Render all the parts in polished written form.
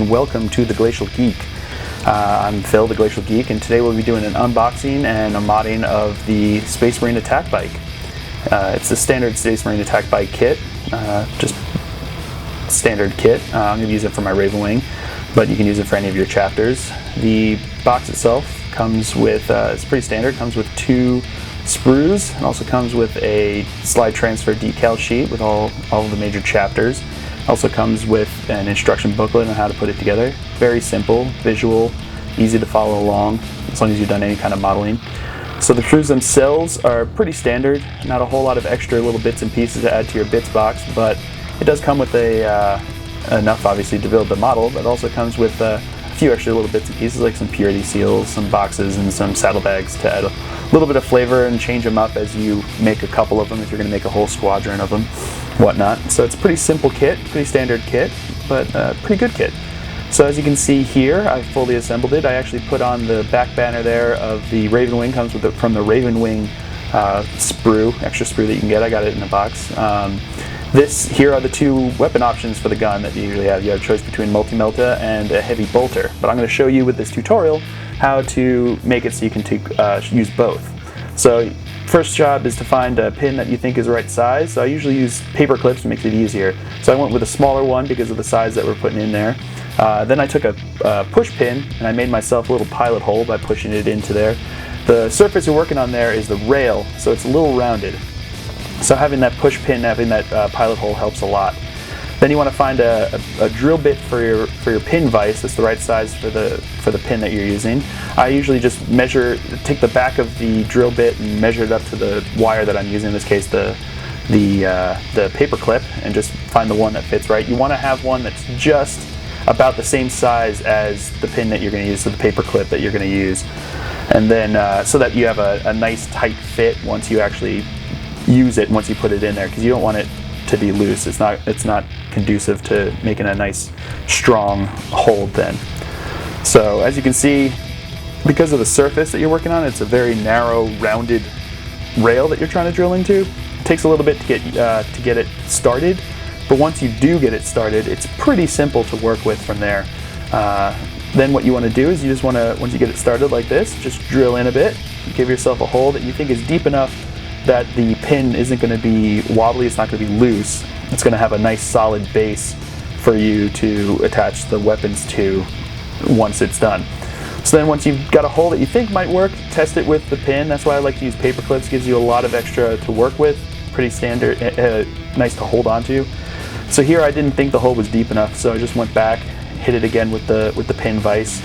and welcome to the Glacial Geek. I'm Phil, the Glacial Geek, and today we'll be doing an unboxing and a modding of the Space Marine Attack Bike. It's a standard Space Marine Attack Bike kit, just standard kit. I'm going to use it for my Ravenwing, but you can use it for any of your chapters. The box itself comes with, it's pretty standard, comes with 2 sprues, and also comes with a slide transfer decal sheet with all of the major chapters. Also comes with an instruction booklet on how to put it together. Very simple, visual, easy to follow along as long as you've done any kind of modeling. So the sprues themselves are pretty standard, not a whole lot of extra little bits and pieces to add to your bits box, but it does come with enough obviously to build the model, but also comes with a few extra little bits and pieces like some purity seals, some boxes, and some saddlebags to add a little bit of flavor and change them up as you make a couple of them, if you're going to make a whole squadron of them, whatnot. So it's a pretty simple kit, pretty standard kit, but pretty good kit. So as you can see here, I've fully assembled it. I actually put on the back banner there of the Ravenwing, comes with from the Ravenwing sprue, extra sprue that you can get. I got it in the box. Here are the 2 weapon options for the gun that you usually have. You have a choice between multi-melta and a heavy bolter, but I'm going to show you with this tutorial how to make it so you can use both. So first job is to find a pin that you think is the right size. So I usually use paper clips, it makes it easier. So I went with a smaller one because of the size that we're putting in there. Then I took a push pin and I made myself a little pilot hole by pushing it into there. The surface you're working on there is the rail, so it's a little rounded. So having that push pin, having that pilot hole helps a lot. Then you want to find a drill bit for your pin vise that's the right size for the pin that you're using. I usually just take the back of the drill bit and measure it up to the wire that I'm using, in this case the paper clip, and just find the one that fits right. You want to have one that's just about the same size as the pin that you're going to use, so the paper clip that you're going to use. And then so that you have a nice tight fit once you actually use it, once you put it in there, because you don't want it to be loose. It's not conducive to making a nice strong hold then. So as you can see, because of the surface that you're working on, it's a very narrow rounded rail that you're trying to drill into. It takes a little bit to get it started, but once you do get it started, it's pretty simple to work with from there. Then what you want to do is you just want to, once you get it started like this, just drill in a bit, give yourself a hole that you think is deep enough that the pin isn't going to be wobbly, it's not going to be loose. It's going to have a nice solid base for you to attach the weapons to once it's done. So then once you've got a hole that you think might work, test it with the pin. That's why I like to use paper clips. Gives you a lot of extra to work with. Pretty standard, nice to hold onto. So here I didn't think the hole was deep enough, so I just went back, hit it again with the pin vise,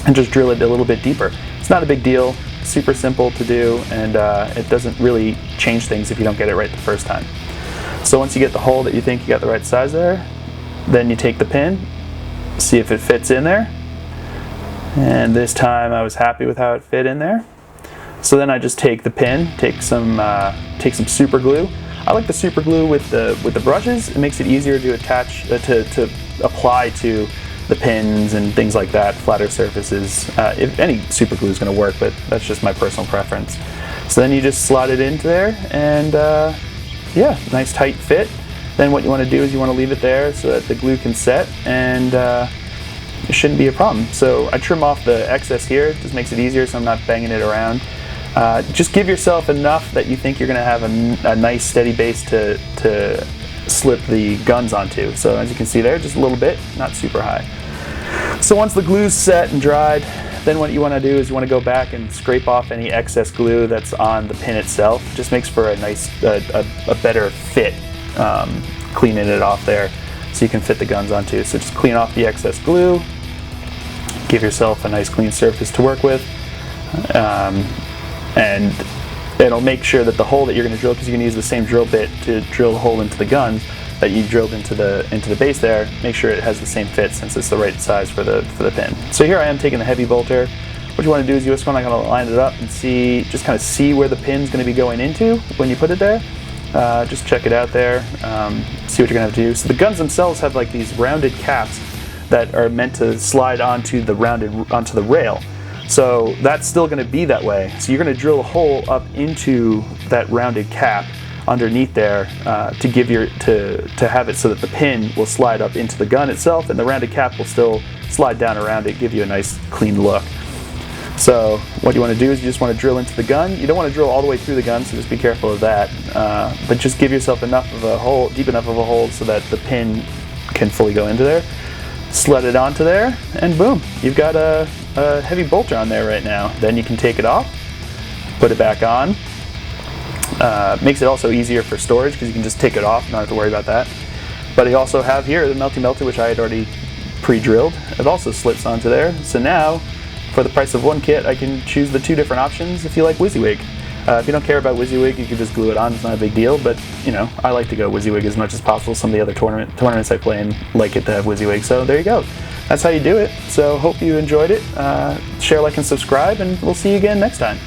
and just drill it a little bit deeper. It's not a big deal. Super simple to do, and it doesn't really change things if you don't get it right the first time. So once you get the hole that you think you got the right size there, then you take the pin, see if it fits in there, and this time I was happy with how it fit in there. So then I just take the pin, take some super glue. I like the super glue with the brushes. It makes it easier to attach to apply to the pins and things like that, flatter surfaces. If any super glue is going to work, but that's just my personal preference. So then you just slot it into there, and yeah, nice tight fit. Then what you want to do is you want to leave it there so that the glue can set, and it shouldn't be a problem. So I trim off the excess here, it just makes it easier so I'm not banging it around. Just give yourself enough that you think you're going to have a nice steady base to slip the guns onto. So as you can see there, just a little bit, not super high. So once the glue's set and dried, then what you want to do is you want to go back and scrape off any excess glue that's on the pin itself. Just makes for a nice, a better fit, cleaning it off there so you can fit the guns onto. So just clean off the excess glue, give yourself a nice clean surface to work with, and it'll make sure that the hole that you're going to drill, because you're going to use the same drill bit to drill the hole into the gun that you drilled into the base there, make sure it has the same fit since it's the right size for the pin. So here I am taking the heavy bolter. What you want to do is you just want to kind of line it up and just kind of see where the pin's going to be going into when you put it there. Just check it out there, see what you're going to have to do. So the guns themselves have like these rounded caps that are meant to slide onto the rail. So that's still going to be that way. So you're going to drill a hole up into that rounded cap underneath there to give to have it so that the pin will slide up into the gun itself, and the rounded cap will still slide down around it, give you a nice clean look. So what you want to do is you just want to drill into the gun. You don't want to drill all the way through the gun, so just be careful of that. But just give yourself enough of a hole, deep enough of a hole, so that the pin can fully go into there. Sled it onto there, and boom, you've got a heavy bolter on there right now. Then you can take it off, put it back on. Makes it also easier for storage because you can just take it off, not have to worry about that. But I also have here the melty melter, which I had already pre-drilled. It also slips onto there. So now, for the price of one kit, I can choose the 2 different options if you like WYSIWYG. If you don't care about WYSIWYG, you can just glue it on. It's not a big deal, but you know, I like to go WYSIWYG as much as possible. Some of the other tournaments I play in like it to have WYSIWYG, so there you go. That's how you do it. So hope you enjoyed it. Share, like, and subscribe, and we'll see you again next time.